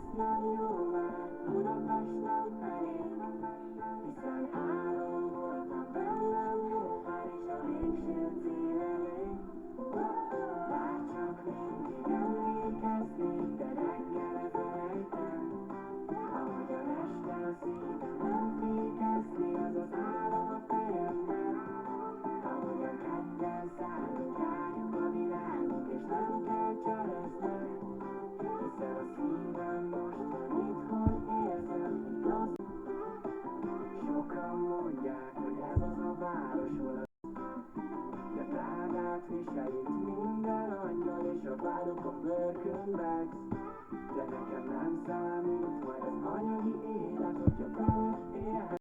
ez nem jó már, Budapest nem elég, hiszen álom voltam bennem, már is a végső cél elé. Bárcsak mindig emlékeznék, de reggel felejtem, ahogyan este a szívem nem fékezni, az az álom a fejemben, ahogyan ketten szállunk, járjuk a világot, és nem kell cselezni, hiszen a szívem most van itt, hogy érzem, rossz. Sokan mondják, hogy ez az a város, hol a de Prágát viselik minden angyal, és a várok a Birkin bags. De nekem nem számít majd az anyagi élet, hogyha vele élhet.